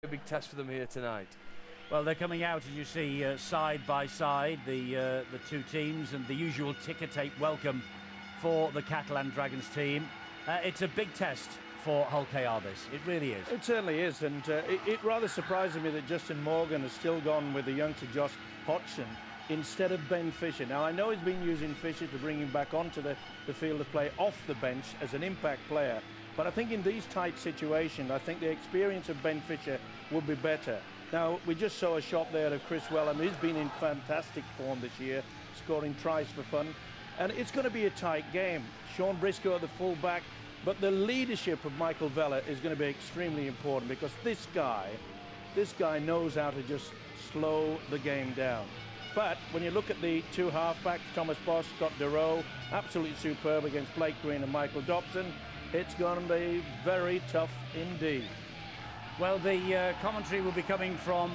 A big test for them here tonight. Well, they're coming out, as you see, side by side, the two teams, and the usual ticker-tape welcome for the Catalan Dragons team. It's a big test for Hull KR, this. It really is. It certainly is, and it rather surprises me that Justin Morgan has still gone with the youngster Josh Hodgson instead of Ben Fisher. Now, I know he's been using Fisher to bring him back onto the field of play off the bench as an impact player, but I think in these tight situations, I think the experience of Ben Fisher would be better. Now, we just saw a shot there of Chris Wellham. He's been in fantastic form this year, scoring tries for fun. And it's going to be a tight game. Sean Briscoe at the full-back, but the leadership of Michael Vella is going to be extremely important, because this guy knows how to just slow the game down. But when you look at the two half-backs, Thomas Boss, Scott DeRoe, absolutely superb against Blake Green and Michael Dobson, it's going to be very tough indeed. Well, the commentary will be coming from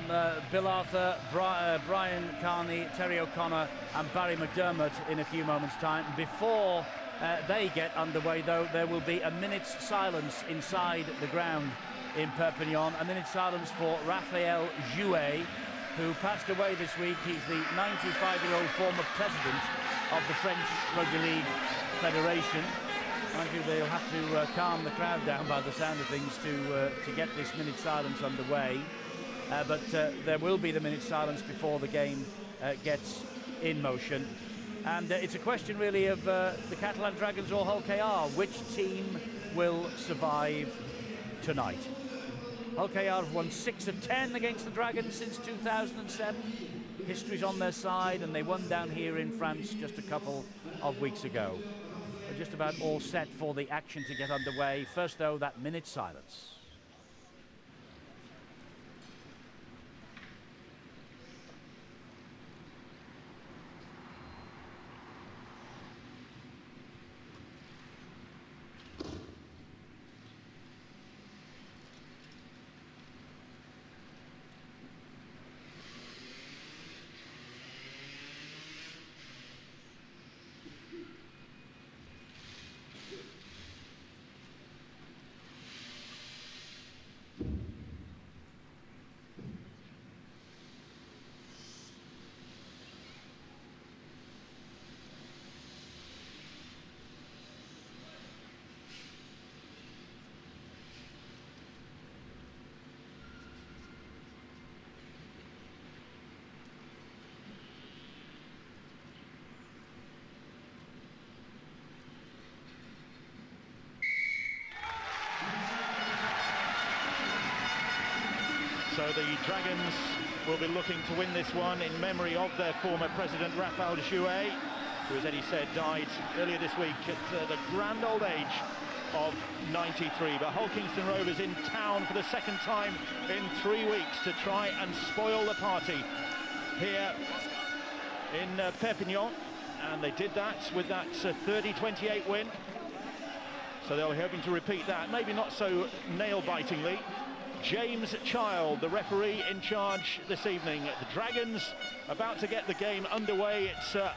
Bill Arthur, Brian Carney, Terry O'Connor and Barry McDermott in a few moments' time. Before they get underway, though, there will be a minute's silence inside the ground in Perpignan. A minute's silence for Raphael Jouet, who passed away this week. He's the 95-year-old former president of the French Rugby League Federation. Mind you, they'll have to calm the crowd down by the sound of things to get this minute silence underway. But there will be the minute silence before the game gets in motion. And it's a question really of the Catalan Dragons or Hull KR. Which team will survive tonight? Hull KR have won 6 of 10 against the Dragons since 2007. History's on their side, and they won down here in France just a couple of weeks ago. We're just about all set for the action to get underway. First, though, that minute silence. So the Dragons will be looking to win this one in memory of their former president, Raphael Jouet, who, as Eddie said, died earlier this week at the grand old age of 93. But Hull Kingston Rovers in town for the second time in 3 weeks to try and spoil the party here in Perpignan. And they did that with that 30-28 win. So they'll be hoping to repeat that, maybe not so nail-bitingly. James Child, the referee in charge this evening. The Dragons about to get the game underway. It's a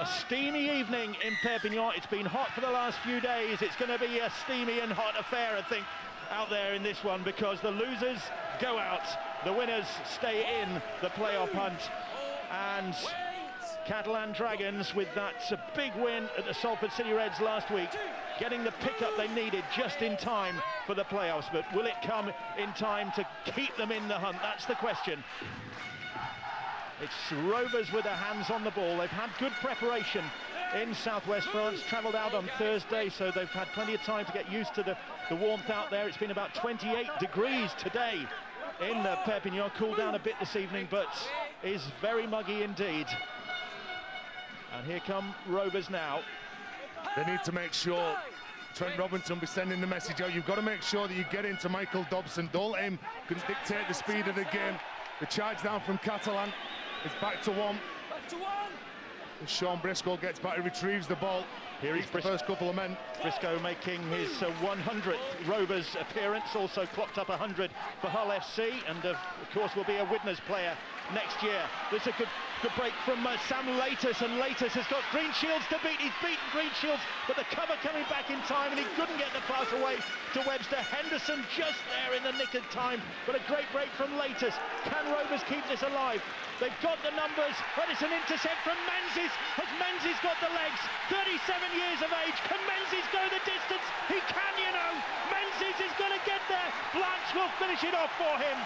steamy evening in Perpignan. It's been hot for the last few days. It's going to be a steamy and hot affair, I think, out there in this one, because the losers go out, the winners stay in the playoff hunt. And Catalan Dragons, with that big win at the Salford City Reds last week, getting the pickup they needed just in time for the playoffs. But will it come in time to keep them in the hunt? That's the question. It's Rovers with their hands on the ball. They've had good preparation in southwest France, travelled out on Thursday, so they've had plenty of time to get used to the warmth out there. It's been about 28 degrees today in Perpignan. Cooled down a bit this evening, but is very muggy indeed. And here come Rovers now. They need to make sure Trent Robinson will be sending the message out. You've got to make sure that you get into Michael Dobson. Don't let him dictate the speed of the game. The charge down from Catalan is back to one. Sean Briscoe gets back, he retrieves the ball. Here he's the first couple of men. Briscoe making his 100th Rovers appearance, also clocked up 100 for Hull FC, and of course will be a Widnes player next year. There's a good break from Sam Laters, and Laters has got Greenshields to beat. He's beaten Greenshields, but the cover coming back in time, and he couldn't get the pass away to Webster. Henderson just there in the nick of time, but a great break from Laters. Can Rovers keep this alive? They've got the numbers, but it's an intercept from Menzies. Has Menzies got the legs? 37 years of age. Can Menzies go the distance? He can, you know. Menzies is going to get there. Blanche will finish it off for him.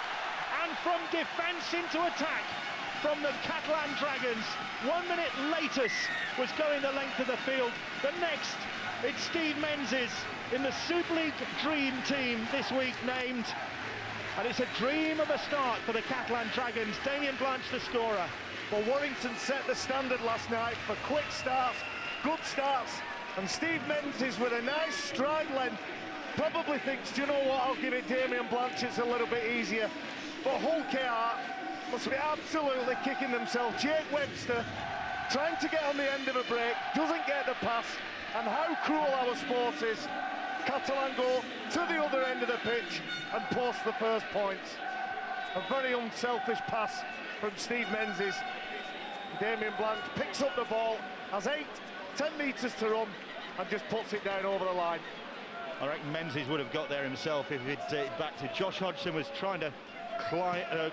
And from defence into attack from the Catalan Dragons. 1 minute later was going the length of the field. The next, it's Steve Menzies in the Super League Dream Team this week named. And it's a dream of a start for the Catalan Dragons. Damien Blanche, the scorer. Well, Warrington set the standard last night for quick starts, good starts, and Steve Menzies with a nice stride length probably thinks, do you know what, I'll give it Damien Blanche, it's a little bit easier. But Hull KR must be absolutely kicking themselves. Jake Webster trying to get on the end of a break, doesn't get the pass, and how cruel our sport is. Catalan go to the other end of the pitch and post the first points. A very unselfish pass from Steve Menzies. Damien Blanche picks up the ball, has 10 metres to run, and just puts it down over the line. I reckon Menzies would have got there himself if it back to Josh Hodgson was trying to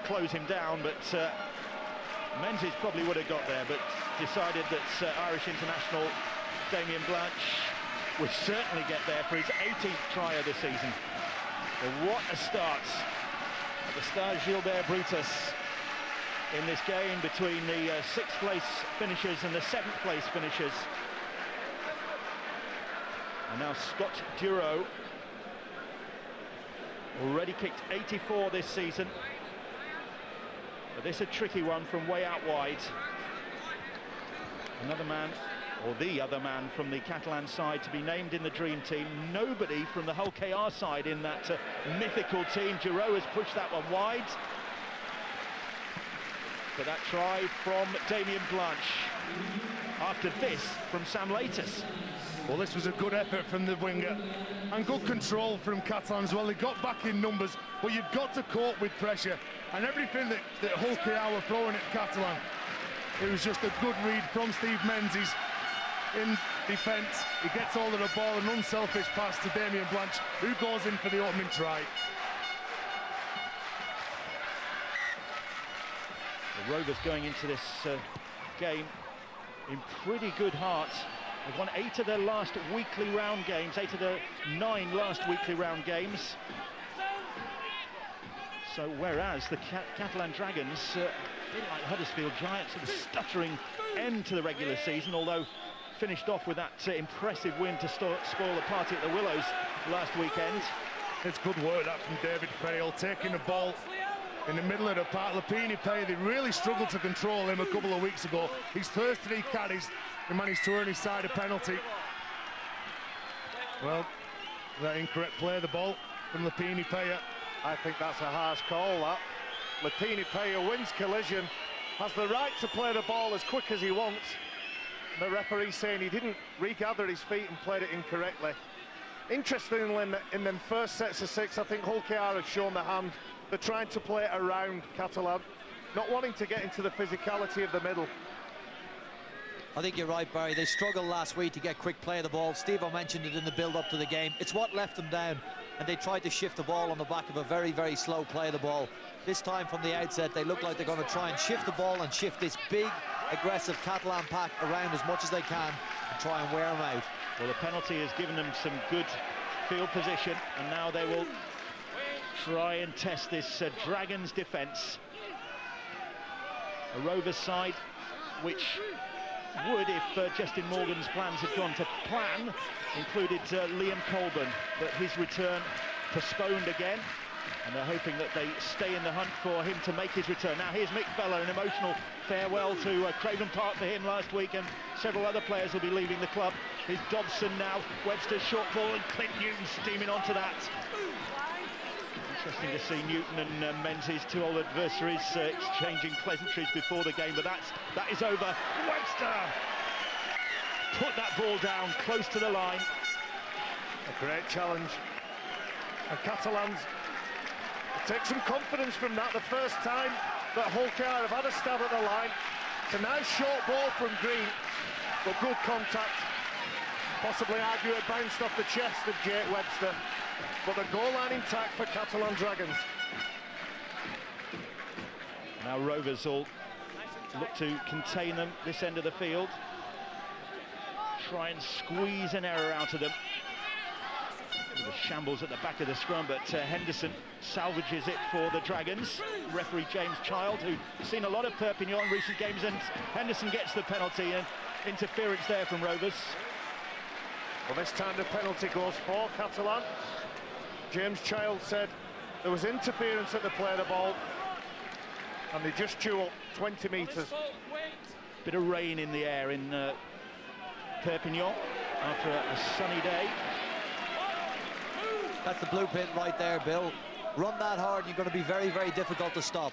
close him down, but Menzies probably would have got there, but decided that Irish international Damien Blanche would certainly get there for his 18th try of the season. Well, what a start at the Stade Gilbert Brutus in this game between the 6th place finishers and the 7th place finishers. And now Scott Duro, already kicked 84 this season, but this is a tricky one from way out wide. Another man, or the other man from the Catalan side to be named in the dream team. Nobody from the Hull KR side in that mythical team. Giroud has pushed that one wide. But that try from Damien Blanche. After this, from Sam Laters. Well, this was a good effort from the winger and good control from Catalan as well. They got back in numbers, but you've got to cope with pressure. And everything that Hull KR were throwing at Catalan, it was just a good read from Steve Menzies. In defence, he gets hold of the ball, an unselfish pass to Damien Blanche, who goes in for the opening try. The Rovers going into this game in pretty good heart. They've won 8 of their last weekly round games, 8 of their 9 last weekly round games. So whereas the Catalan Dragons, a bit like Huddersfield Giants, had a stuttering end to the regular season, although finished off with that impressive win to spoil the party at the Willows last weekend. It's good work that from David Ferriol, taking the ball in the middle of the park. Lapini Pay, they really struggled to control him a couple of weeks ago. He's thirsty, he carries, he managed to earn his side a penalty. Well, that incorrect play, the ball from Lapini Pay. I think that's a harsh call, that. Lapini Pay wins collision, has the right to play the ball as quick as he wants. The referee saying he didn't regather his feet and played it incorrectly. Interestingly, in the first sets of 6, I think Hull KR have shown the hand. They're trying to play it around Catalan, not wanting to get into the physicality of the middle. I think you're right, Barry. They struggled last week to get quick play of the ball. Steve-O mentioned it in the build-up to the game. It's what left them down, and they tried to shift the ball on the back of a very, very slow play of the ball. This time from the outset, they look like they're going to try and shift the ball and shift this big, aggressive Catalan pack around as much as they can and try and wear them out. Well, the penalty has given them some good field position, and now they will try and test this Dragons defence. A Rovers side which would, if Justin Morgan's plans had gone to plan, included Liam Colburn, but his return postponed again, and they're hoping that they stay in the hunt for him to make his return. Now here's Mick Feller, an emotional farewell to Craven Park for him last week, and several other players will be leaving the club. Here's Dobson now, Webster's short ball, and Clint Newton steaming onto that. Interesting to see Newton and Menzies, two old adversaries, exchanging pleasantries before the game, but that is over. Webster put that ball down close to the line. A great challenge. And Catalans take some confidence from that. The first time that Hulkar have had a stab at the line. It's a nice short ball from Green, but good contact. Possibly argue it bounced off the chest of Jake Webster. But the goal line intact for Catalan Dragons. Now Rovers will look to contain them this end of the field. Try and squeeze an error out of them. The shambles at the back of the scrum, but Henderson salvages it for the Dragons. Referee James Child, who's seen a lot of Perpignan in recent games, and Henderson gets the penalty, and interference there from Rovers. Well, this time the penalty goes for Catalan. James Child said there was interference at the play of the ball, and they just chew up 20 metres. Bit of rain in the air in Perpignan after a sunny day. That's the blueprint right there, Bill. Run that hard, you're going to be very, very difficult to stop.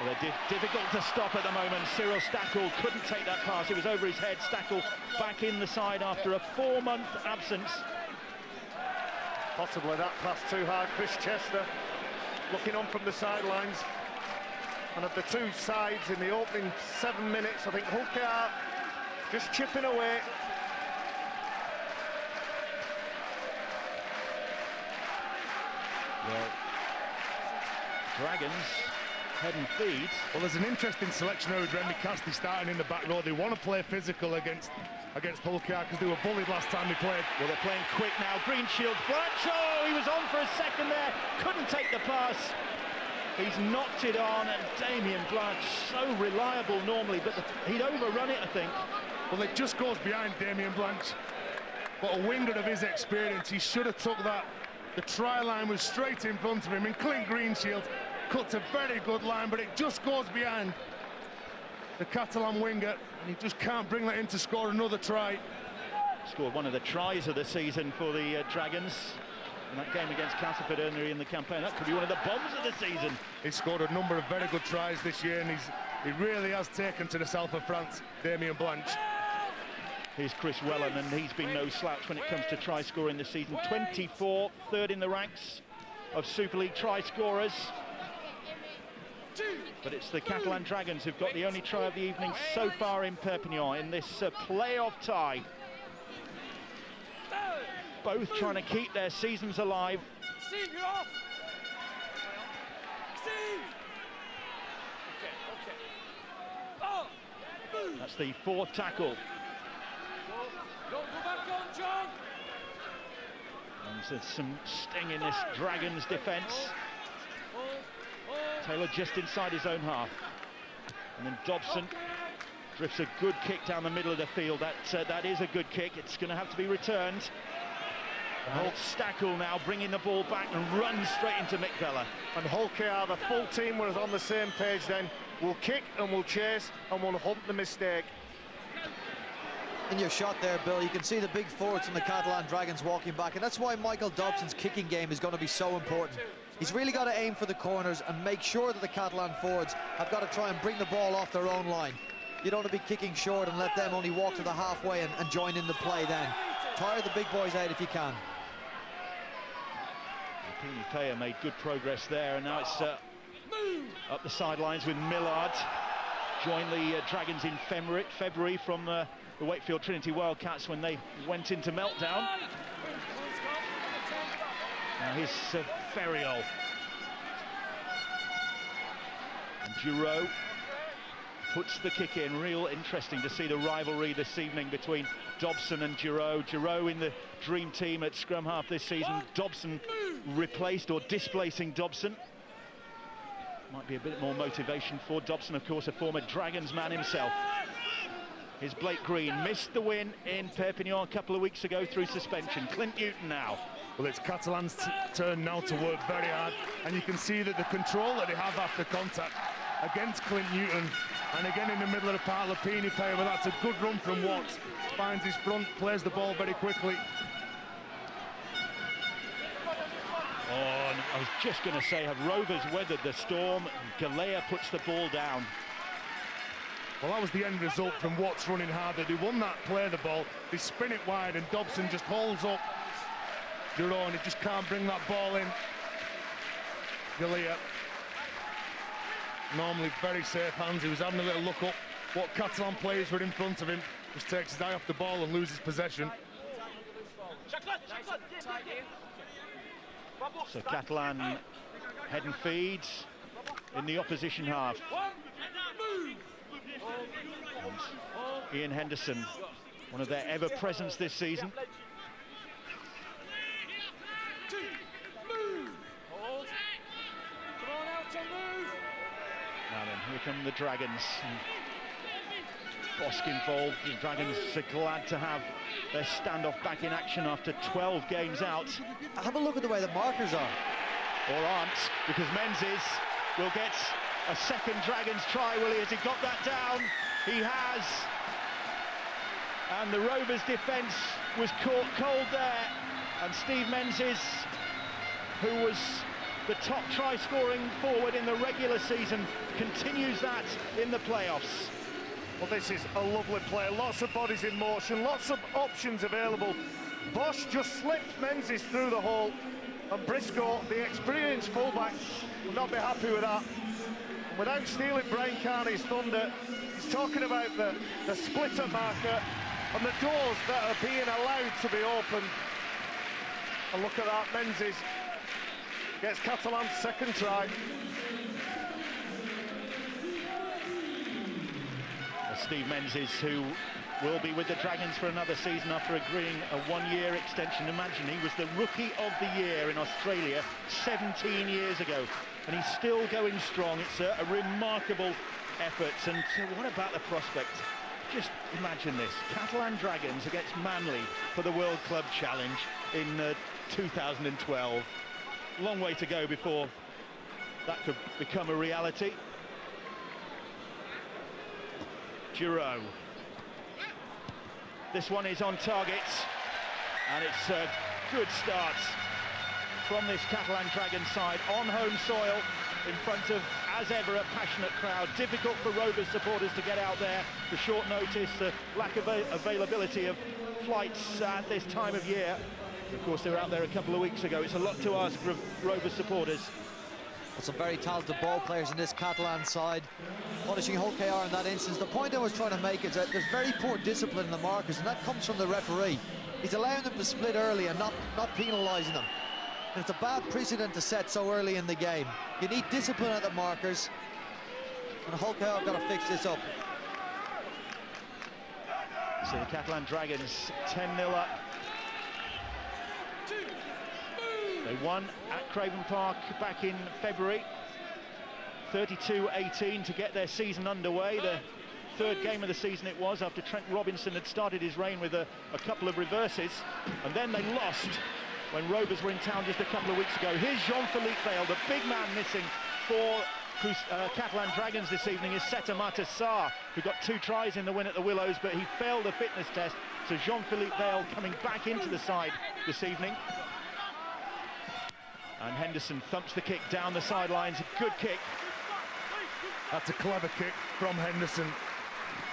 Well, they're difficult to stop at the moment. Cyril Stackle couldn't take that pass. It was over his head. Stackle back in the side after a 4-month absence. Possibly that pass too hard. Chris Chester looking on from the sidelines. And of the two sides in the opening 7 minutes, I think Hulkar just chipping away. Well, Dragons head and feed. Well, there's an interesting selection here with Remy Casti starting in the back row. They want to play physical against Hulkar because they were bullied last time they played. Well, they're playing quick now. Green Shields, Blanch, oh, he was on for a second there, couldn't take the pass. He's knocked it on, and Damien Blanch, so reliable normally, but he'd overrun it, I think. Well, it just goes behind Damien Blanch. But a winger of his experience, he should have took that. The try line was straight in front of him, and Clint Greenshield cuts a very good line, but it just goes behind the Catalan winger, and he just can't bring that in to score another try. Scored one of the tries of the season for the Dragons in that game against Castleford earlier in the campaign. That could be one of the bombs of the season. He scored a number of very good tries this year, and he really has taken to the south of France, Damien Blanch. Here's Chris Wellen, and he's been no slouch when it comes to try scoring this season. 24, third in the ranks of Super League try scorers. But it's the Catalan Dragons who've got the only try of the evening so far in Perpignan in this playoff tie. Both trying to keep their seasons alive. Steve, you're off. Steve. Okay. That's the fourth tackle. Go back on, John. And there's some sting in this Dragons defence. Taylor just inside his own half. And then Dobson drifts a good kick down the middle of the field. That is a good kick. It's going to have to be returned. Stackle now bringing the ball back and runs straight into Mick Vella. And Hulkar, the full team was on the same page then. We'll kick and we'll chase and we'll hunt the mistake. In your shot there, Bill, you can see the big forwards from the Catalan Dragons walking back, and that's why Michael Dobson's kicking game is going to be so important. He's really got to aim for the corners and make sure that the Catalan forwards have got to try and bring the ball off their own line. You don't want to be kicking short and let them only walk to the halfway and join in the play then. Tire the big boys out if you can. Pinipea made good progress there, and now it's up the sidelines with Millard. Joined the Dragons in February from the Wakefield Trinity Wildcats when they went into meltdown. Now here's Ferriol. And Giroud puts the kick in. Real interesting to see the rivalry this evening between Dobson and Giroud. Giroud in the dream team at scrum half this season. Dobson replaced or displacing Dobson. Might be a bit more motivation for Dobson, of course, a former Dragons man himself. Here's Blake Green, missed the win in Perpignan a couple of weeks ago through suspension. Clint Newton now. Well, it's Catalan's turn now to work very hard, and you can see that the control that they have after contact against Clint Newton, and again in the middle of the park, Pinipea, but that's a good run from Watts. Finds his front, plays the ball very quickly. Oh, I was just going to say, have Rovers weathered the storm? Galea puts the ball down. Well, that was the end result from Watts running harder. They won that play the ball, they spin it wide, and Dobson just holds up Giroud, and he just can't bring that ball in. Galea, normally very safe hands, he was having a little look up what Catalan players were in front of him, just takes his eye off the ball and loses possession. So Catalan head and feeds in the opposition half. And Ian Henderson, one of their ever-presence this season. Now then, here come the Dragons. Bosk involved. The Dragons are glad to have their standoff back in action after 12 games out. Have a look at the way the markers are. Or aren't, because Menzies will get a second Dragons try, will he? Has he got that down? He has. And the Rovers defence was caught cold there. And Steve Menzies, who was the top try-scoring forward in the regular season, continues that in the playoffs. Well, this is a lovely play. Lots of bodies in motion, lots of options available. Bosch just slipped Menzies through the hole, and Briscoe, the experienced fullback, will not be happy with that. And without stealing Brian Carney's thunder, he's talking about the splitter marker and the doors that are being allowed to be opened. And look at that, Menzies gets Catalan's second try. Steve Menzies, who will be with the Dragons for another season after agreeing a one-year extension. Imagine, he was the Rookie of the Year in Australia 17 years ago, and he's still going strong. It's a remarkable effort. And what about the prospect? Just imagine this, Catalan Dragons against Manly for the World Club Challenge in 2012. Long way to go before that could become a reality. Giroud. This one is on target, and it's a good start from this Catalan Dragons side on home soil in front of, as ever, a passionate crowd. Difficult for Rovers supporters to get out there. The short notice, the lack of availability of flights at this time of year. Of course, they were out there a couple of weeks ago. It's a lot to ask from Rovers supporters. Well, some very talented ball players in this Catalan side, punishing Hull KR in that instance. The point I was trying to make is that there's very poor discipline in the markers, and that comes from the referee. He's allowing them to split early and not penalising them. And it's a bad precedent to set so early in the game. You need discipline at the markers, and Hull KR have got to fix this up. So the Catalan Dragons 10-0 up. They won at Craven Park back in February, 32-18 to get their season underway. The third game of the season it was, after Trent Robinson had started his reign with a couple of reverses, and then they lost when Rovers were in town just a couple of weeks ago. Here's Jean-Philippe Bale, the big man missing for Catalan Dragons this evening is Seta Matassar, who got 2 tries in the win at the Willows, but he failed the fitness test. So Jean-Philippe Bale coming back into the side this evening. And Henderson thumps the kick down the sidelines. A good kick. That's a clever kick from Henderson.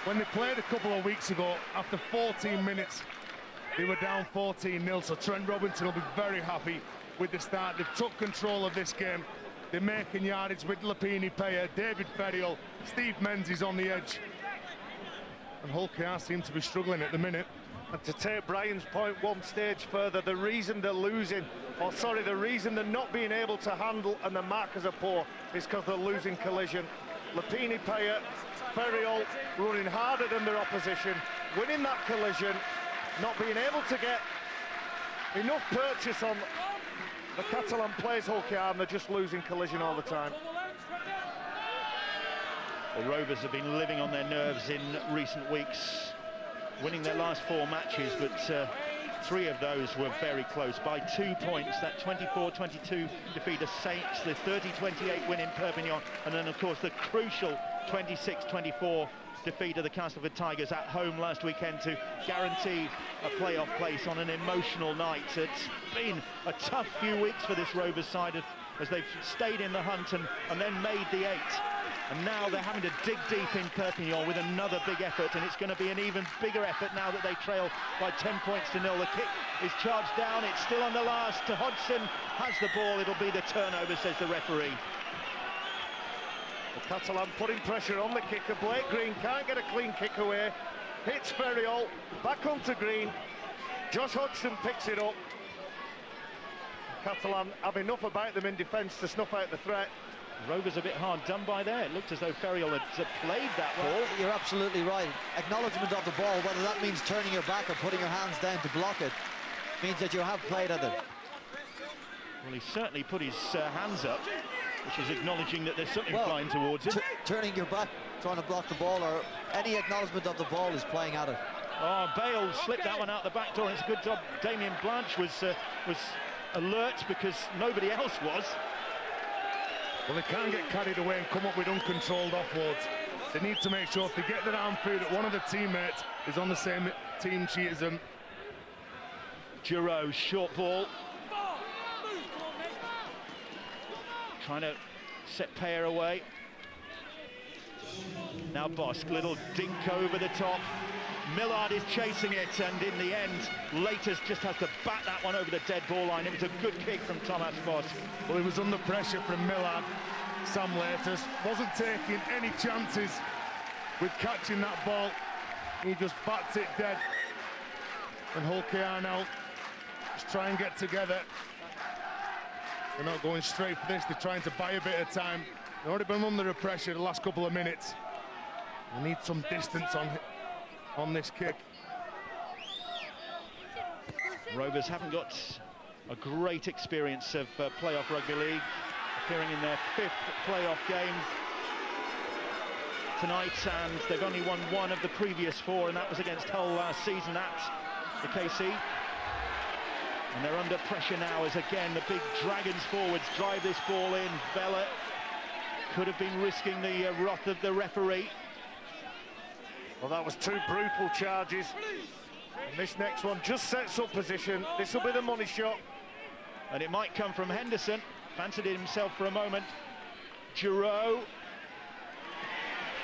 When they played a couple of weeks ago, after 14 minutes, they were down 14-0. So Trent Robinson will be very happy with the start. They've took control of this game. They're making yardage with Lapini Peya, David Ferriol, Steve Menzies on the edge. And Hull KR seem to be struggling at the minute. And to take Brian's point one stage further, the reason they're losing, the reason they're not being able to handle and the markers are poor is because they're losing collision. Lapini Peya, Ferriol running harder than their opposition, winning that collision, not being able to get enough purchase on the Catalan players Hull KR, and they're just losing collision all the time. The Rovers have been living on their nerves in recent weeks, winning their last 4 matches, but 3 of those were very close by 2 points. That 24-22 defeat of Saints, the 30-28 win in Perpignan, and then of course the crucial 26-24 defeat of the Castleford Tigers at home last weekend to guarantee a playoff place on an emotional night. It's been a tough few weeks for this Rovers side. as they've stayed in the hunt and then made the 8. And now they're having to dig deep in Perpignan with another big effort, and it's going to be an even bigger effort now that they trail by 10 points to 0. The kick is charged down, it's still on the last. Hodgson has the ball, it'll be the turnover, says the referee. The Catalan putting pressure on the kicker. Blake Green can't get a clean kick away. Hits Ferriol, back onto Green. Josh Hodgson picks it up. Catalan have enough about them in defence to snuff out the threat. Rovers a bit hard done by there. It looked as though Ferriol had played that ball. You're absolutely right. Acknowledgement of the ball, whether that means turning your back or putting your hands down to block it, means that you have played at it. Well, he certainly put his hands up, which is acknowledging that there's something flying towards him. Turning your back, trying to block the ball, or any acknowledgement of the ball is playing at it. Oh, Bale slipped that one out the back door, and it's a good job. Damien Blanche was alert because nobody else was. Well, they can't get carried away and come up with uncontrolled offloads. They need to make sure if they get their arm through that one of the teammates is on the same team sheet as them. Giroud, short ball. Trying to set Payer away. Now Bosk, little dink over the top. Millard is chasing it, and in the end, Laters just has to bat that one over the dead ball line. It was a good kick from Thomas Bosk. Well, he was under pressure from Millard. Sam Laters wasn't taking any chances with catching that ball. He just bats it dead. And Hull KR now just try and get together. They're not going straight for this. They're trying to buy a bit of time. They've already been under the pressure the last couple of minutes. They need some distance on this kick. Rovers haven't got a great experience of playoff rugby league, appearing in their 5th playoff game tonight, and they've only won 1 of the previous 4, and that was against Hull last season at the KC. And they're under pressure now as again the big Dragons forwards drive this ball in. Vella could have been risking the wrath of the referee. Well, that was 2 brutal charges. And this next one just sets up position. This will be the money shot. And it might come from Henderson. Fancied it himself for a moment. Giroud.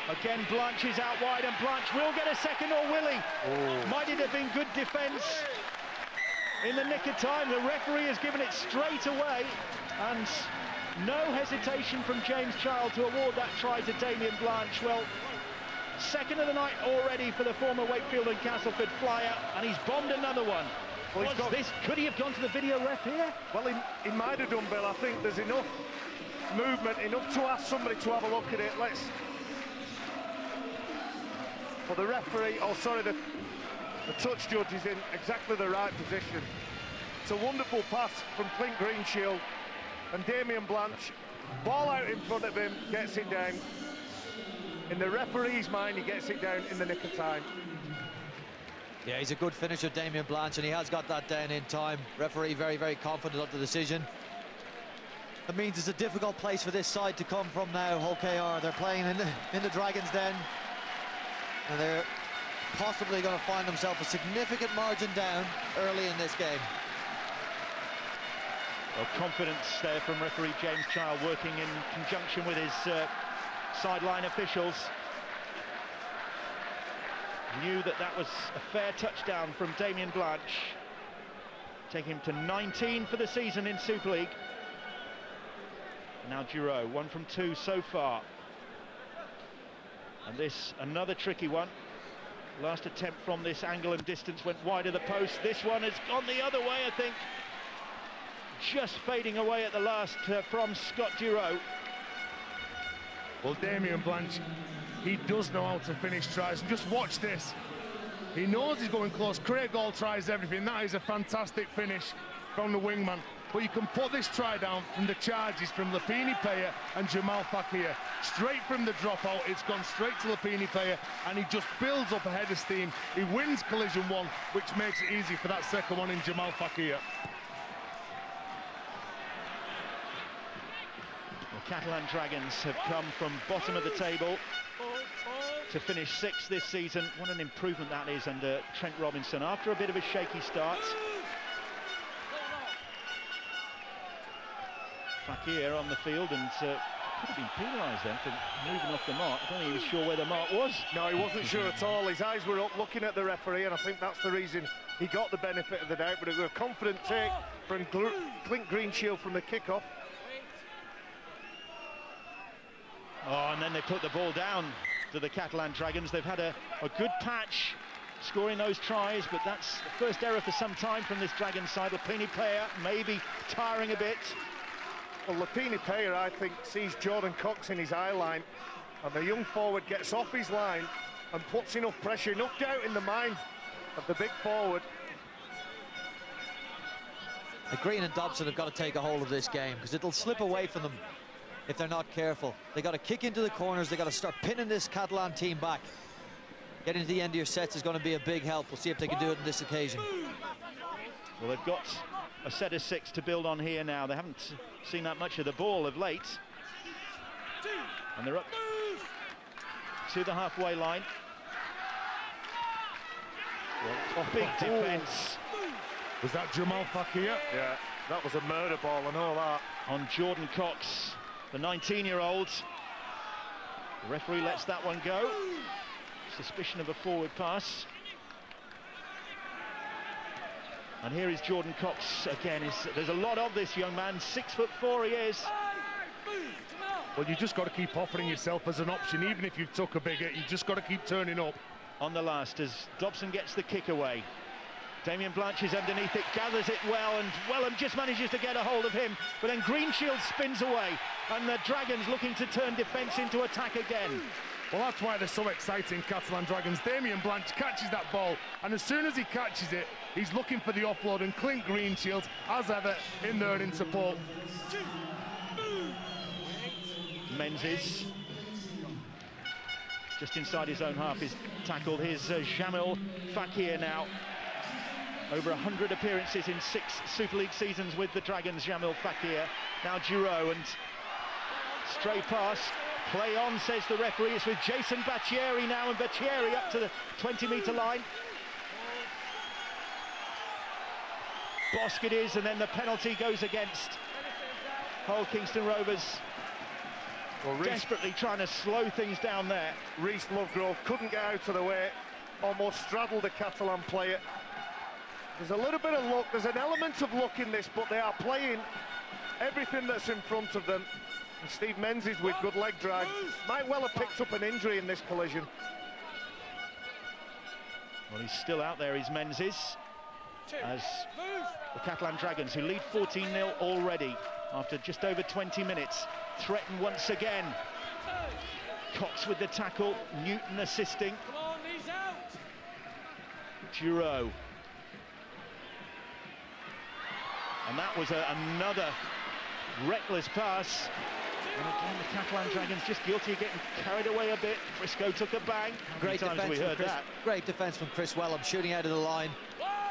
Again, Blanche is out wide, and Blanche will get a second, or will he? Might it have been good defence in the nick of time? The referee has given it straight away, and no hesitation from James Child to award that try to Damien Blanche. Well, second of the night already for the former Wakefield and Castleford flyer, and he's bombed another one. Well, could he have gone to the video ref here? Well, he might have done, Bill. I think there's enough movement, enough to ask somebody to have a look at it. For the referee, the touch judge is in exactly the right position. It's a wonderful pass from Clint Greenshield, and Damien Blanche, ball out in front of him, gets it down. In the referee's mind, he gets it down in the nick of time. Yeah, he's a good finisher, Damien Blanche, and he has got that down in time. Referee very, very confident of the decision. That means it's a difficult place for this side to come from now, Hull KR. They're playing in the Dragons' Den, and they're possibly going to find themselves a significant margin down early in this game. Well, confidence there from referee James Child, working in conjunction with his sideline officials. Knew that was a fair touchdown from Damien Blanche, taking him to 19 for the season in Super League. Now Giroud, 1 from 2 so far. And this, another tricky one. Last attempt from this angle and distance went wide of the post. This one has gone the other way, I think. Just fading away at the last from Scott Giroud. Well, Damien Blanche, he does know how to finish tries. And just watch this. He knows he's going close. Craig Hall tries everything. That is a fantastic finish from the wingman. But you can put this try down from the charges from Lapini Payer and Jamal Fakir. Straight from the dropout, it's gone straight to Lapini Payer, and he just builds up ahead of steam. He wins collision 1, which makes it easy for that second one in Jamal Fakir. Catalan Dragons have come from bottom of the table to finish 6th this season. What an improvement that is under Trent Robinson after a bit of a shaky start. Fakir on the field, and could have been penalised then for moving off the mark. I don't think he was sure where the mark was. No, he wasn't sure at all. His eyes were up looking at the referee, and I think that's the reason he got the benefit of the doubt. But it was a confident take from Clint Greenshield from the kick-off. Oh, and then they put the ball down to the Catalan Dragons. They've had a good patch scoring those tries, but that's the first error for some time from this Dragons side. Lapini Paya maybe tiring a bit. Well, Lapini Paya, I think, sees Jordan Cox in his eye line, and the young forward gets off his line and puts enough pressure, enough doubt in the mind of the big forward. Green and Dobson have got to take a hold of this game, because it'll slip away from them if they're not careful. They got to kick into the corners. They got to start pinning this Catalan team back. Getting to the end of your sets is going to be a big help. We'll see if they can do it on this occasion. Well, they've got a set of 6 to build on here now. They haven't seen that much of the ball of late. And they're up to the halfway line. Well, big defence. Was that Jamal Fakir? Yeah, that was a murder ball, I know that. On Jordan Cox, the 19-year-old. The referee lets that one go. Suspicion of a forward pass. And here is Jordan Cox again. There's a lot of this young man. 6'4" he is. Well, you just got to keep offering yourself as an option, even if you took a big hit. You just got to keep turning up. On the last, as Dobson gets the kick away. Damien Blanche is underneath it, gathers it well, and Wellham just manages to get a hold of him. But then Greenshield spins away, and the Dragons looking to turn defence into attack again. Well, that's why they're so exciting, Catalan Dragons. Damien Blanche catches that ball, and as soon as he catches it, he's looking for the offload, and Clint Greenshield, as ever, in there in support. Menzies, just inside his own half, is tackled. Here's Jamil Fakir now. Over 100 appearances in 6 Super League seasons with the Dragons, Jamil Fakir. Now Giroud, and stray pass. Play on, says the referee. It's with Jason Battieri now, and Battieri up to the 20-metre line. Bosk it is, and then the penalty goes against Hull Kingston Rovers. Well, desperately trying to slow things down there. Reece Lovegrove couldn't get out of the way, almost straddled the Catalan player. There's a little bit of luck, there's an element of luck in this, but they are playing everything that's in front of them. And Steve Menzies with good leg drag might well have picked up an injury in this collision. Well, he's still out there, he's Menzies, as the Catalan Dragons, who lead 14-0 already after just over 20 minutes, threaten once again. Cox with the tackle, Newton assisting. Giroud. And that was another reckless pass. And again, the Catalan Dragons just guilty of getting carried away a bit. Frisco took a bang. Great defence from Chris Wellham, shooting out of the line.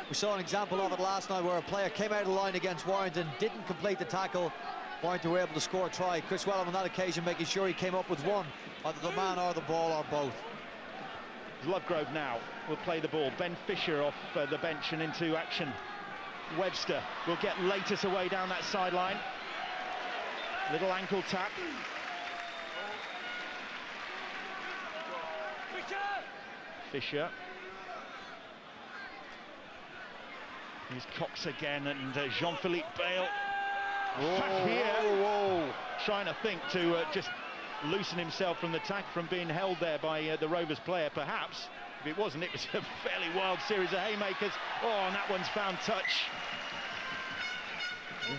We saw an example of it last night where a player came out of the line against Warrington, didn't complete the tackle. Warrington were able to score a try. Chris Wellham on that occasion making sure he came up with one, either the man or the ball or both. Lovegrove now will play the ball. Ben Fisher off the bench and into action. Webster will get Latus away down that sideline. Little ankle tap. Fisher. Here's Cox again, and Jean-Philippe Bale. Here, trying to think to just loosen himself from the tack, from being held there by the Rovers player, perhaps. If it wasn't, it was a fairly wild series of haymakers. Oh, and that one's found touch.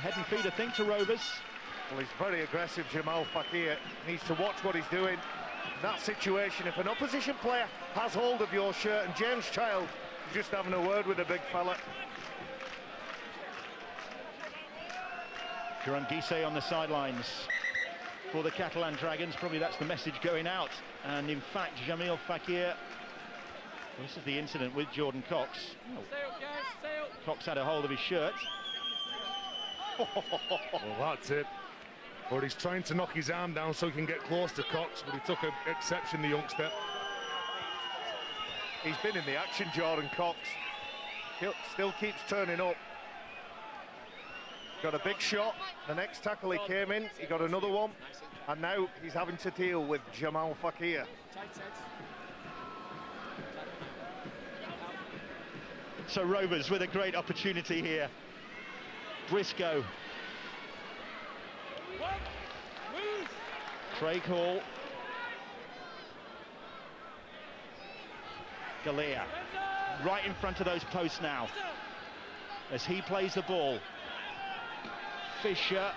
Head and feet, I think, to Rovers. Well, he's very aggressive, Jamal Fakir. Needs to watch what he's doing. In that situation, if an opposition player has hold of your shirt, and James Child is just having a word with the big fella. Jerome Guisset on the sidelines for the Catalan Dragons. Probably that's the message going out. And in fact, Jamil Fakir, well, this is the incident with Jordan Cox. Oh. Cox had a hold of his shirt. Well, that's it. Or he's trying to knock his arm down so he can get close to Cox, but he took an exception, the youngster. He's been in the action, Jordan Cox. He still keeps turning up. Got a big shot. The next tackle he came in, he got another one. And now he's having to deal with Jamal Fakir. So Rovers with a great opportunity here. Briscoe. Craig Hall. Galea. Right in front of those posts now. As he plays the ball. Fisher.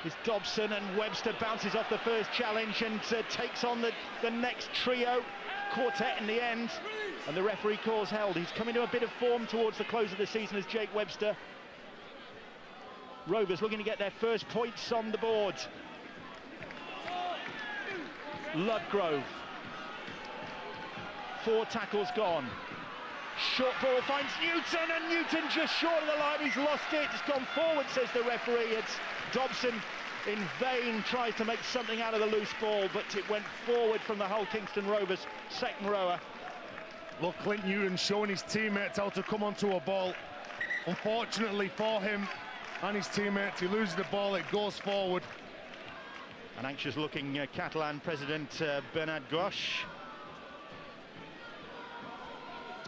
It's Dobson, and Webster bounces off the first challenge and takes on the next trio. Quartet in the end. And the referee calls held. He's coming to a bit of form towards the close of the season as Jake Webster. Rovers looking to get their first points on the board. Ludgrove. 4 tackles gone. Short ball finds Newton, and Newton just short of the line. He's lost it. It's gone forward, says the referee. It's Dobson in vain tries to make something out of the loose ball, but it went forward from the Hull Kingston Rovers second rower. Look, Clint Newton showing his teammates how to come onto a ball. Unfortunately for him and his teammates, he loses the ball, it goes forward. An anxious-looking Catalan president, Bernard Gosch.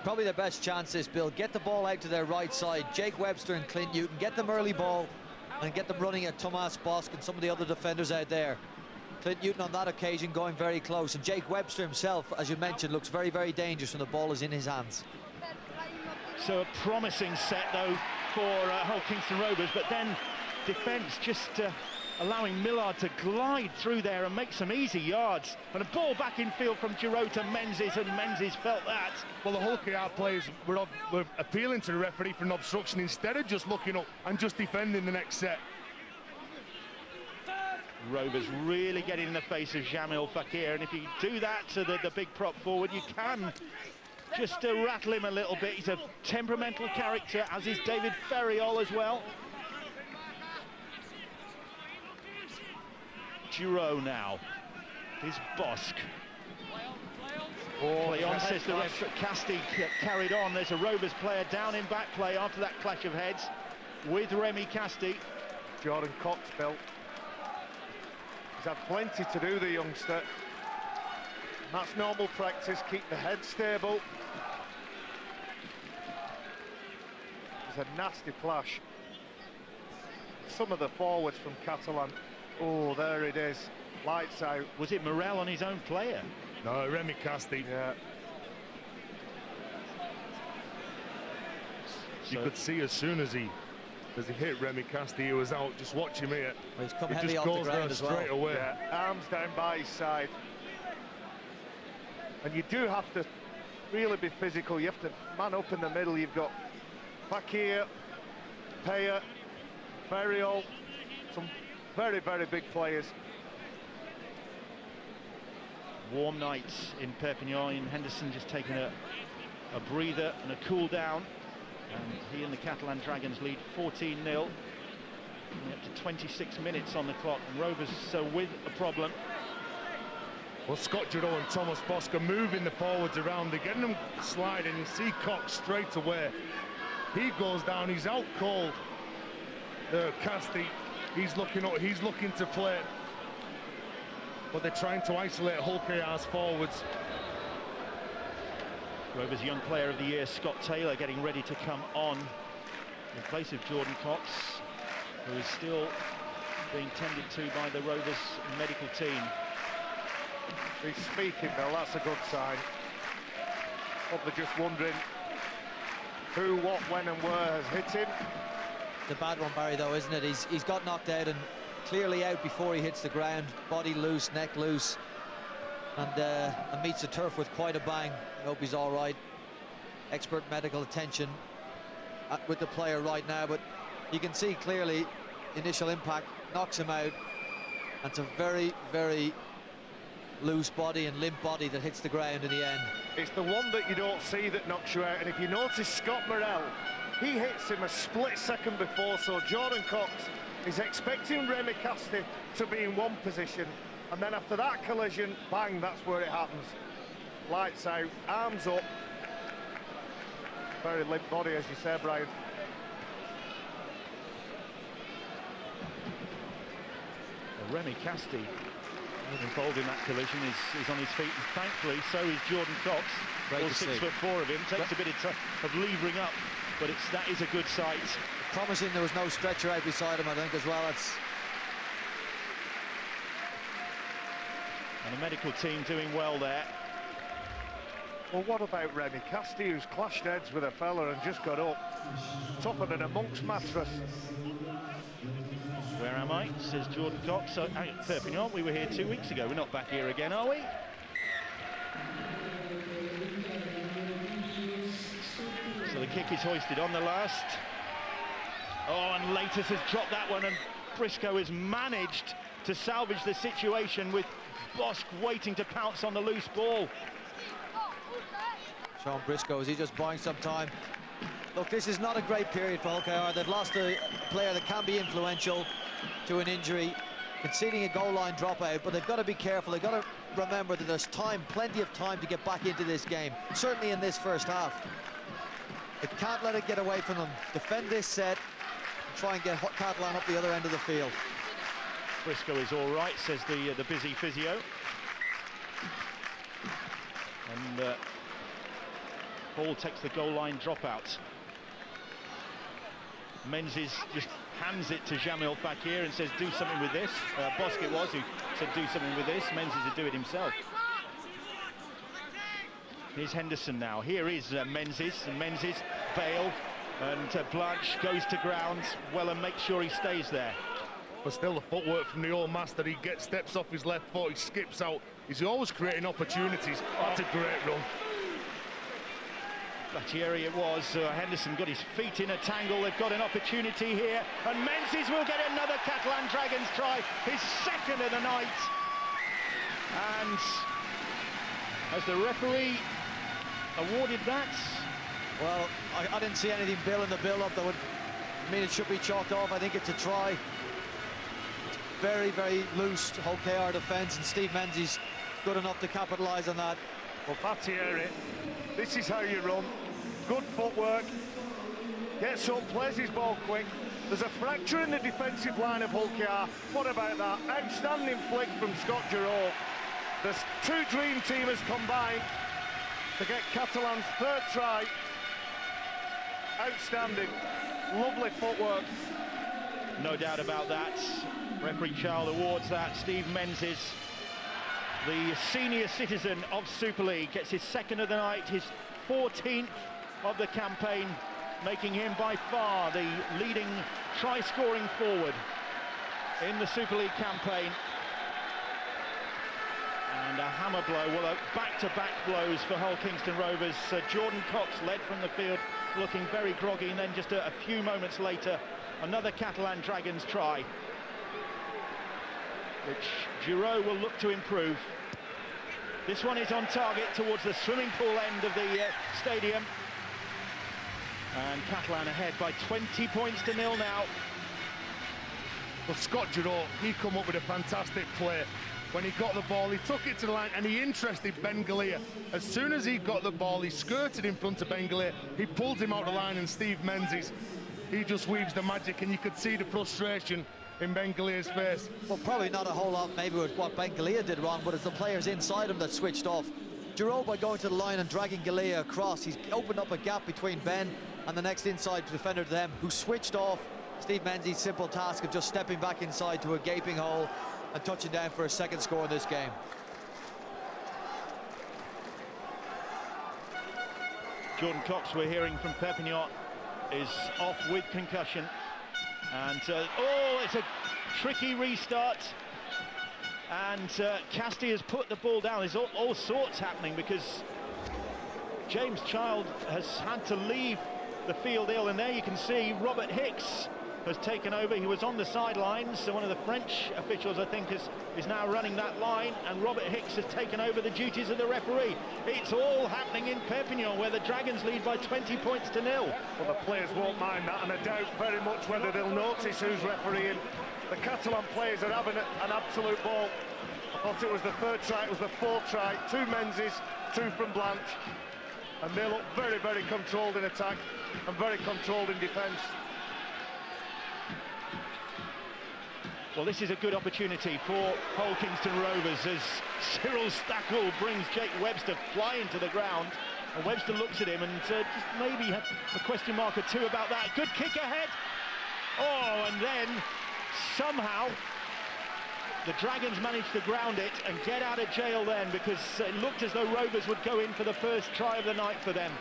Probably their best chance is, Bill, get the ball out to their right side. Jake Webster and Clint Newton, get them early ball and get them running at Tomas Bosk and some of the other defenders out there. Clint Newton on that occasion going very close, and Jake Webster himself, as you mentioned, looks very, very dangerous when the ball is in his hands. So a promising set, though, for Hull Kingston Rovers, but then defence just allowing Millard to glide through there and make some easy yards. And a ball back in field from Giroud to Menzies, and Menzies felt that. Well, the Hull KR players were appealing to the referee for an obstruction instead of just looking up and just defending the next set. Rovers really getting in the face of Jamil Fakir, and if you do that to the big prop forward, you can just rattle him a little bit. He's a temperamental character, as is David Ferriol as well. Giroud now. Here's Bosk. Play on, says the referee. Casti carried on. There's a Rovers player down in back play after that clash of heads with Remy Casti. Jordan Cox, Bill. He's had plenty to do, the youngster. That's normal practice, keep the head stable. It's a nasty clash. Some of the forwards from Catalan. Oh, there it is. Lights out. Was it Morel on his own player? No, Remy Casti. Yeah. You could see as soon as he hit Remy Casti, he was out. Just watch him here. Well, he's come he heavy just off goes the ground there as straight well. away. Yeah, arms down by his side. And you do have to really be physical. You have to man up in the middle. You've got Fakir, Peyer, Ferriol, some very, very big players. Warm nights in Perpignan. Ian Henderson just taking a breather and a cool down. And he and the Catalan Dragons lead 14-0. Up to 26 minutes on the clock. And Rovers with a problem. Well, Scott Giroud and Thomas Bosk are moving the forwards around. They're getting them sliding. You see Cox straight away. He goes down. He's out cold. Casti, he's looking to play. But they're trying to isolate Hull KR's forwards. Rovers Young Player of the Year, Scott Taylor, getting ready to come on in place of Jordan Cox, who is still being tended to by the Rovers medical team. He's speaking, Bill, that's a good sign. Probably just wondering who, what, when and where has hit him. It's a bad one, Barry, though, isn't it? He's got knocked out and clearly out before he hits the ground. Body loose, neck loose, and meets the turf with quite a bang. I hope he's all right. Expert medical attention with the player right now, but you can see clearly initial impact knocks him out. And it's a very, very loose body and limp body that hits the ground in the end. It's the one that you don't see that knocks you out, and if you notice Scott Morel, he hits him a split second before, so Jordan Cox is expecting Remy Casti to be in one position, and then after that collision, bang, that's where it happens. Lights out, arms up. Very limp body, as you said, Brian. Remy Casti, involved in that collision, is on his feet, and thankfully so is Jordan Cox. All 6'4" of him. Takes a bit of levering up, but that is a good sight. Promising there was no stretcher out beside him, I think, as well. And the medical team doing well there. Well, what about Remy Casti, who's clashed heads with a fella and just got up? Tougher than a monk's mattress. Where am I? Says Jordan Cox. So, Perpignan, we were here 2 weeks ago. We're not back here again, are we? So the kick is hoisted on the last. Oh, and Latus has dropped that one, and Briscoe has managed to salvage the situation with Bosk waiting to pounce on the loose ball. Sean Briscoe, is he just buying some time? Look, this is not a great period for Hull KR. They've lost a player that can be influential to an injury, conceding a goal line dropout, but they've got to be careful. They've got to remember that there's time, plenty of time to get back into this game, certainly in this first half. They can't let it get away from them. Defend this set, and try and get Catalan up the other end of the field. Briscoe is all right, says the busy physio. And Ball takes the goal line dropout. Menzies just hands it to Jamil Fakir and says, do something with this. Bosk it was who said, do something with this. Menzies would do it himself. Here's Henderson now. Here is Menzies, and Menzies, Bale, and Blanche goes to ground. Wellham makes sure he stays there. But still the footwork from the old master. He gets steps off his left foot, he skips out. He's always creating opportunities. That's a great run. Battieri it was. Henderson got his feet in a tangle. They've got an opportunity here, and Menzies will get another Catalan Dragons try, his second of the night. And as the referee awarded that, well, I didn't see anything, Bill, in the build-up that would mean it should be chalked off. I think it's a try. It's very, very loose Hull KR defence, and Steve Menzies good enough to capitalise on that. Well, Battieri, this is how you run. Good footwork, gets up, plays his ball quick. There's a fracture in the defensive line of Hull KR. What about that? Outstanding flick from Scott Giroux. There's two dream teamers combined to get Catalan's third try. Outstanding, lovely footwork. No doubt about that. Referee Charles awards that. Steve Menzies, the senior citizen of Super League, gets his second of the night, his 14th of the campaign, making him by far the leading try-scoring forward in the Super League campaign. And a hammer blow, well, back-to-back blows for Hull Kingston Rovers. Jordan Cox led from the field, looking very groggy, and then just a few moments later, another Catalan Dragons try, which Giroux will look to improve. This one is on target towards the swimming pool end of the stadium. And Catalan ahead by 20 points to 0 now. Well, Scott Giroux, he come up with a fantastic play. When he got the ball, he took it to the line and he interested Ben Galea. As soon as he got the ball, he skirted in front of Ben Galea. He pulled him out the line, and Steve Menzies, he just weaves the magic, and you could see the frustration in Ben Galea's face. Well, probably not a whole lot maybe with what Ben Galea did wrong, but it's the players inside him that switched off. Giroux, by going to the line and dragging Galea across, he's opened up a gap between Ben and the next inside defender to them, who switched off Steve Menzies' simple task of just stepping back inside to a gaping hole and touching down for a second score in this game. Jordan Cox, we're hearing from Perpignan, is off with concussion. And oh, it's a tricky restart, and Casti has put the ball down. There's all sorts happening, because James Child has had to leave the field ill, and there you can see Robert Hicks has taken over. He was on the sidelines, so one of the French officials, I think, is now running that line, and Robert Hicks has taken over the duties of the referee. It's all happening in Perpignan, where the Dragons lead by 20 points to 0. Well, the players won't mind that, and I doubt very much whether they'll notice who's refereeing. The Catalan players are having an absolute ball. I thought it was the third try, it was the fourth try. 2 Menzies, 2 from Blanche. And they look very, very controlled in attack and very controlled in defence. Well, this is a good opportunity for Hull Kingston Rovers as Cyril Stackle brings Jake Webster flying to the ground. And Webster looks at him and just maybe had a question mark or two about that. Good kick ahead. Oh, and then somehow the Dragons managed to ground it and get out of jail then, because it looked as though Rovers would go in for the first try of the night for them.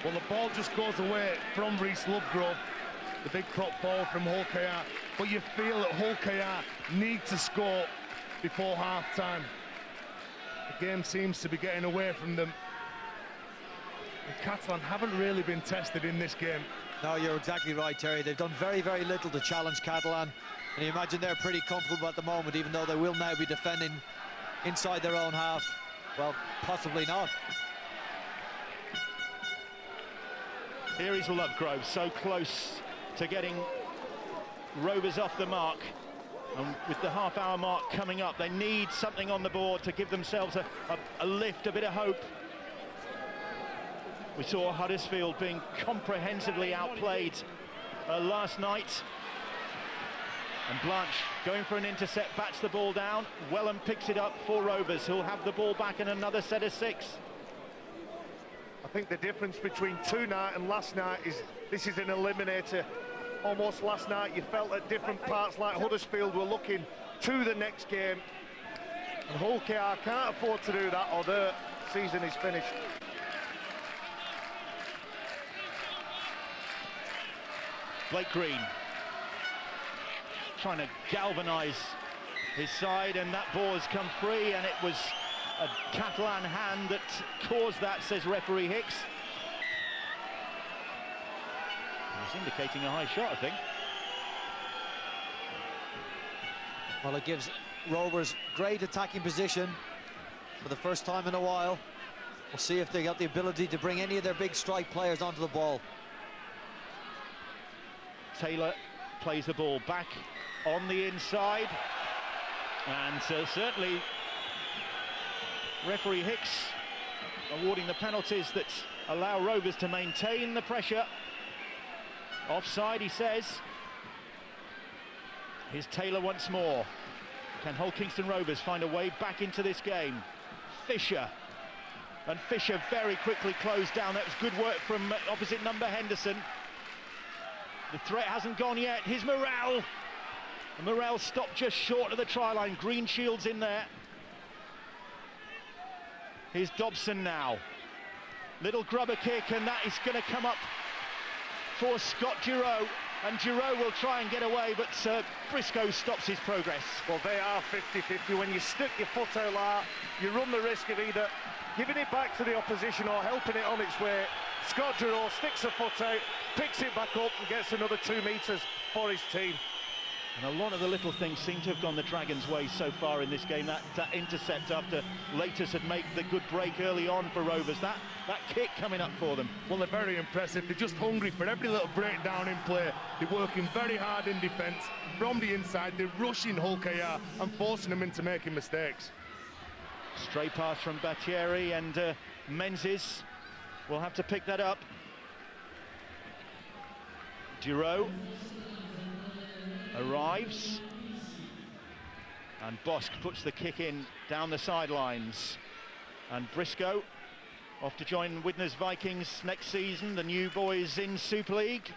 Well, the ball just goes away from Rhys Lovegrove, the big prop forward from Hull KR, but you feel that Hull KR need to score before half-time. The game seems to be getting away from them. And Catalan haven't really been tested in this game. No, you're exactly right, Terry. They've done very, very little to challenge Catalan. And you imagine they're pretty comfortable at the moment, even though they will now be defending inside their own half. Well, possibly not. Here is Lovegrove, so close to getting Rovers off the mark. And with the half-hour mark coming up, they need something on the board to give themselves a lift, a bit of hope. We saw Huddersfield being comprehensively outplayed last night. And Blanche going for an intercept, bats the ball down. Wellham picks it up for Rovers, who'll have the ball back in another set of 6. I think the difference between tonight and last night is this is an eliminator. Almost last night you felt at different parts like Huddersfield were looking to the next game. And Hull KR can't afford to do that or their season is finished. Blake Green trying to galvanise his side, and that ball has come free, and it was a Catalan hand that caused that, says referee Hicks. He's indicating a high shot, I think. Well, it gives Rovers great attacking position for the first time in a while. We'll see if they got the ability to bring any of their big strike players onto the ball. Taylor plays the ball back on the inside, and certainly referee Hicks awarding the penalties that allow Rovers to maintain the pressure. Offside, he says. Here's Taylor once more. Can Hull Kingston Rovers find a way back into this game? Fisher, and Fisher very quickly closed down. That was good work from opposite number Henderson. The threat hasn't gone yet. Here's Morrell. And Morrell stopped just short of the try line. Green Shields in there. Here's Dobson now. Little grubber kick, and that is going to come up for Scott Giroux. And Giroux will try and get away, but Briscoe stops his progress. Well, they are 50-50. When you stick your foot out like that, you run the risk of either giving it back to the opposition or helping it on its way. Scott Giroux sticks a foot out, picks it back up and gets another 2 metres for his team. And a lot of the little things seem to have gone the Dragons' way so far in this game. That intercept after Latus had made the good break early on for Rovers. That kick coming up for them. Well, they're very impressive. They're just hungry for every little breakdown in play. They're working very hard in defence. From the inside, they're rushing Hull KR and forcing them into making mistakes. Stray pass from Battieri, and Menzies will have to pick that up. Giroux arrives, and Bosk puts the kick in down the sidelines, and Briscoe off to join Widner's Vikings next season, the new boys in Super League,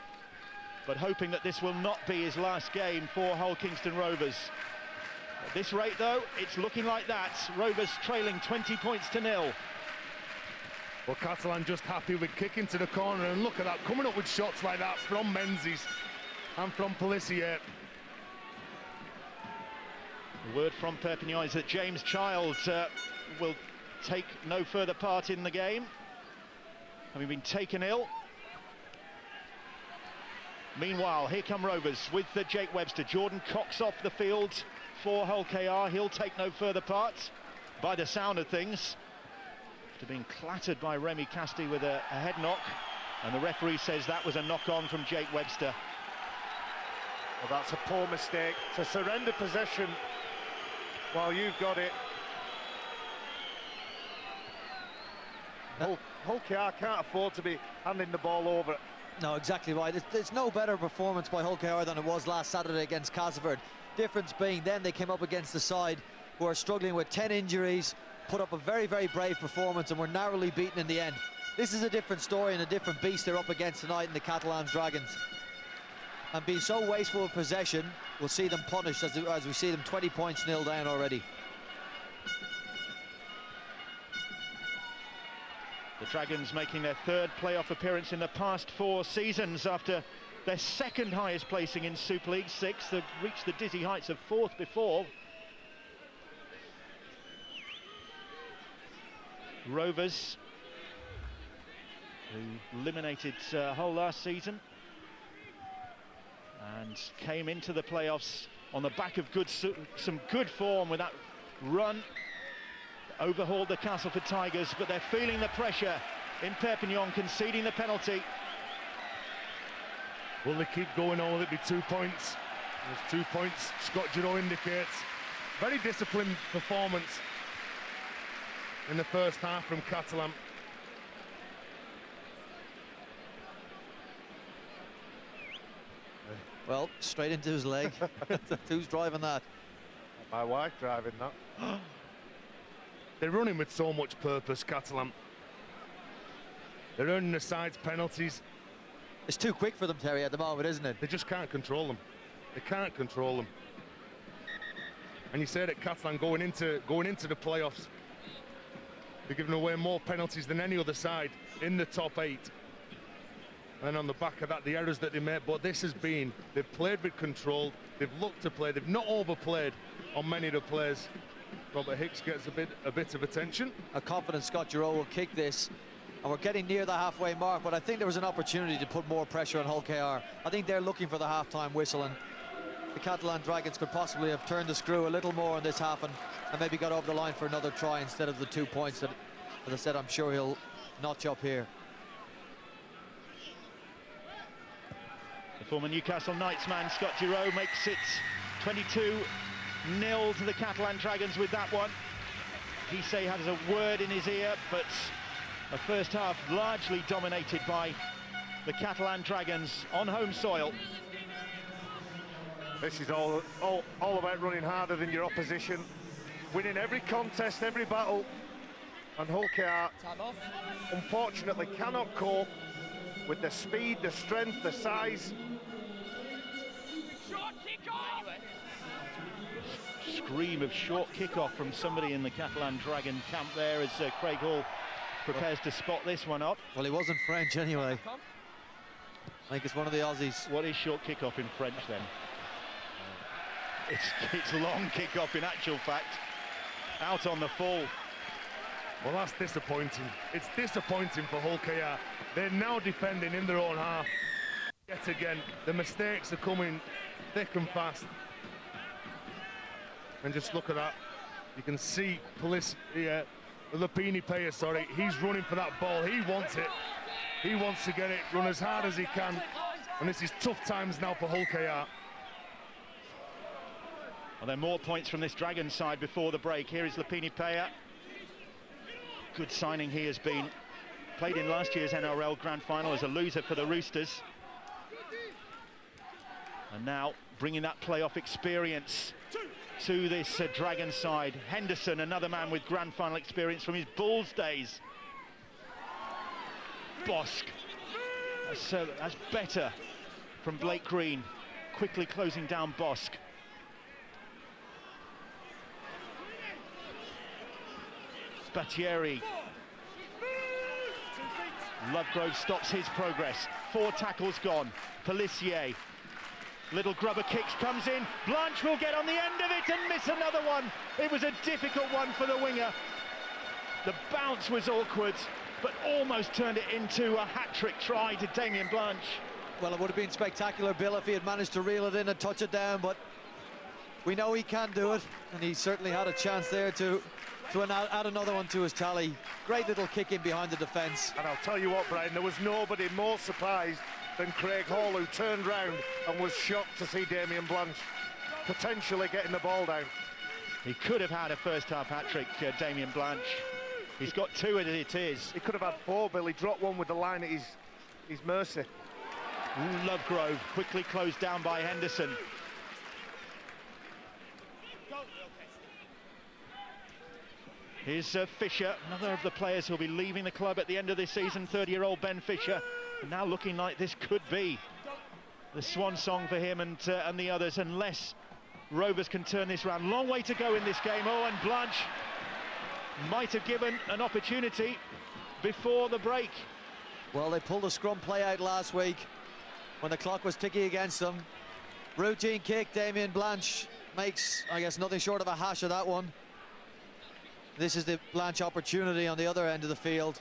but hoping that this will not be his last game for Hull Kingston Rovers. At this rate though, it's looking like that. Rovers trailing 20 points to 0. Well, Catalan just happy with kicking to the corner, and look at that, coming up with shots like that from Menzies and from Pelissier. The word from Perpignan is that James Child will take no further part in the game, having been taken ill. Meanwhile, here come Rovers with Jake Webster. Jordan Cox off the field for Hull KR. He'll take no further part by the sound of things. After being clattered by Remy Casti with a head knock, and the referee says that was a knock-on from Jake Webster. Well, that's a poor mistake to surrender possession while you've got it. Hull KR can't afford to be handing the ball over. No, exactly right. It's no better performance by Hull KR than it was last Saturday against Castleford. Difference being then they came up against the side who are struggling with 10 injuries, put up a very, very brave performance and were narrowly beaten in the end. This is a different story and a different beast they're up against tonight in the Catalan Dragons. And being so wasteful of possession, we'll see them punished as we see them 20 points nil down already. The Dragons making their third playoff appearance in the past 4 seasons after their second highest placing in Super League 6. They've reached the dizzy heights of 4th before. Rovers, who eliminated Hull last season and came into the playoffs on the back of some good form with that run. Overhauled the Castleford Tigers, but they're feeling the pressure in Perpignan, conceding the penalty. Will they keep going, or will it be 2 points? There's 2 points, Scott Giroux indicates. Very disciplined performance in the first half from Catalan. Well, straight into his leg. Who's driving that? My wife driving that. They're running with so much purpose, Catalan. They're earning the side's penalties. It's too quick for them, Terry, at the moment, isn't it? They just can't control them. They can't control them. And you said at Catalan going into the playoffs, they're giving away more penalties than any other side in the top 8. And on the back of that, the errors that they made. But this has been, they've played with control. They've looked to play. They've not overplayed on many of the players. Robert Hicks gets a bit of attention. A confident Scott Giroux will kick this. And we're getting near the halfway mark, but I think there was an opportunity to put more pressure on Hull KR. I think they're looking for the half-time whistle, and the Catalan Dragons could possibly have turned the screw a little more in this half and maybe got over the line for another try instead of the 2 points that, as I said, I'm sure he'll notch up here. The former Newcastle Knights man, Scott Giroux, makes it 22-0 to the Catalan Dragons with that one. Gise has a word in his ear, but a first half largely dominated by the Catalan Dragons on home soil. This is all about running harder than your opposition, winning every contest, every battle. And Hull KR, unfortunately, cannot cope with the speed, the strength, the size. Scream of short kickoff from somebody in the Catalan Dragon camp there as Craig Hall prepares to spot this one up. Well, he wasn't French anyway. I think it's one of the Aussies. What is short kickoff in French then? It's long kickoff in actual fact. Out on the full. Well, that's disappointing. It's disappointing for Hull KR. They're now defending in their own half. Yet again, the mistakes are coming thick and fast. And just look at that. You can see Lupini Paya, sorry, he's running for that ball. He wants it. He wants to get it, run as hard as he can. And this is tough times now for Hull KR. Well, there are more points from this Dragon side before the break. Here is Lupini Paya. Good signing he has been. Played in last year's NRL Grand Final as a loser for the Roosters. And now bringing that playoff experience to this Dragon side. Henderson, another man with Grand Final experience from his Bulls days. Bosk. That's better from Blake Green. Quickly closing down Bosk. Spattieri. Lovegrove stops his progress. 4 tackles gone. Pelissier. Little grubber kicks, comes in. Blanche will get on the end of it and miss another one. It was a difficult one for the winger. The bounce was awkward, but almost turned it into a hat-trick try to Damien Blanche. Well, it would have been spectacular, Bill, if he had managed to reel it in and touch it down, but we know he can do it, and he certainly had a chance there to add another one to his tally. Great little kick in behind the defence. And I'll tell you what, Brian, there was nobody more surprised than Craig Hall, who turned round and was shocked to see Damien Blanche potentially getting the ball down. He could have had a first-half hat-trick, Damien Blanche. He's got 2 as it is. He could have had 4, Bill. He dropped one with the line at his mercy. Lovegrove quickly closed down by Henderson. Here's Fisher, another of the players who'll be leaving the club at the end of this season, 30-year-old Ben Fisher. And now looking like this could be the swan song for him and the others, unless Rovers can turn this round. Long way to go in this game. Oh, and Blanche might have given an opportunity before the break. Well, they pulled a scrum play out last week when the clock was ticking against them. Routine kick, Damien Blanche makes, I guess, nothing short of a hash of that one. This is the Blanche opportunity on the other end of the field.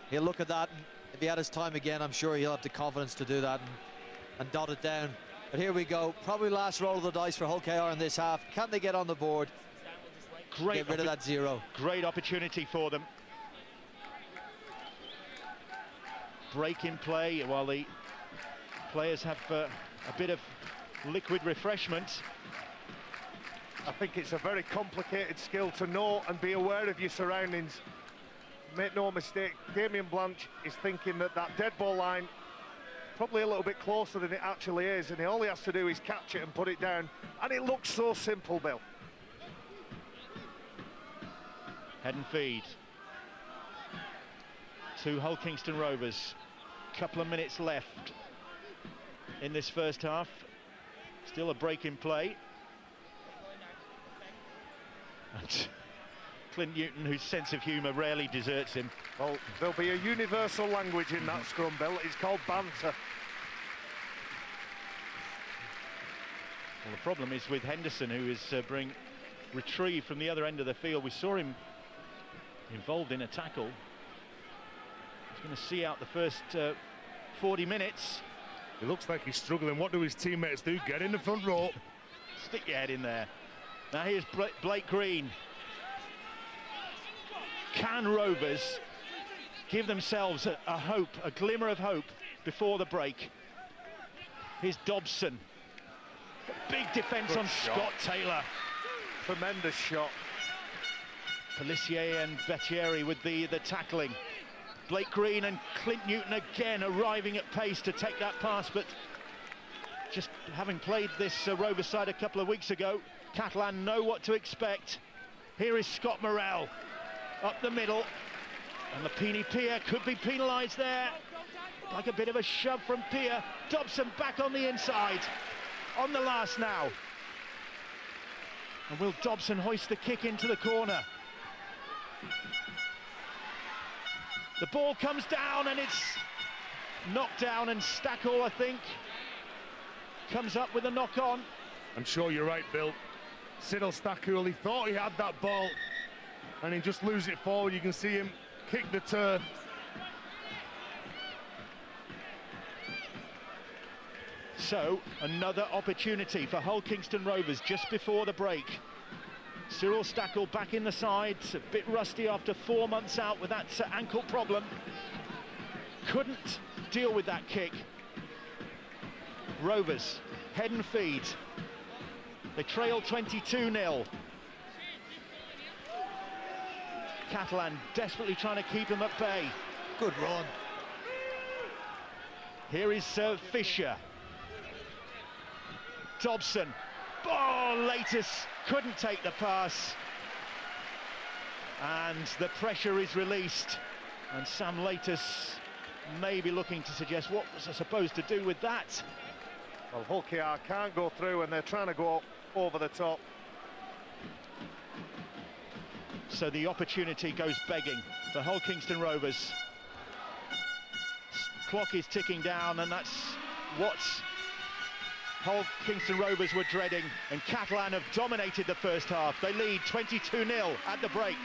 He'll look at that, and if he had his time again, I'm sure he'll have the confidence to do that and dot it down. But here we go, probably last roll of the dice for Hull KR in this half. Can they get on the board? Get rid of that 0. Great opportunity for them. Break in play while the players have a bit of liquid refreshment. I think it's a very complicated skill to know and be aware of your surroundings. Make no mistake, Damien Blanche is thinking that dead ball line probably a little bit closer than it actually is, and all he has to do is catch it and put it down, and it looks so simple, Bill. Head and feed to Hull Kingston Rovers. Couple of minutes left in this first half. Still a break in play. And Clint Newton, whose sense of humour rarely deserts him. Well, there'll be a universal language in that scrum, Bill. It's called banter. Well, the problem is with Henderson, who is being retrieved from the other end of the field. We saw him involved in a tackle. He's going to see out the first 40 minutes. It looks like he's struggling. What do his teammates do? Get in the front row. Stick your head in there. Now here's Blake Green. Can Rovers give themselves a hope, a glimmer of hope before the break? Here's Dobson. Big defence on Scott Taylor. Tremendous shot. Pelissier and Bettieri with the tackling. Blake Green and Clint Newton again arriving at pace to take that pass, but just having played this Rovers side a couple of weeks ago, Catalan know what to expect. Here is Scott Morrell up the middle, and Lapini Pia could be penalised there. Like a bit of a shove from Pia. Dobson back on the inside, on the last now. And will Dobson hoist the kick into the corner? The ball comes down and it's knocked down, and Stackle, I think, comes up with a knock on. I'm sure you're right, Bill. Cyril Stackle, he thought he had that ball and he just loses it forward. You can see him kick the turf. So another opportunity for Hull Kingston Rovers just before the break. Cyril Stackle back in the side, a bit rusty after 4 months out with that ankle problem. Couldn't deal with that kick. Rovers, head and feed. They trail 22-0. Catalan desperately trying to keep him at bay. Good run. Here is Fisher. Dobson. Oh, Latus couldn't take the pass. And the pressure is released. And Sam Latus may be looking to suggest what was I supposed to do with that. Well, Hull KR can't go through and they're trying to go over the top. So the opportunity goes begging for Hull Kingston Rovers. Clock is ticking down, and that's what Hull Kingston Rovers were dreading. And Catalan have dominated the first half. They lead 22-0 at the break.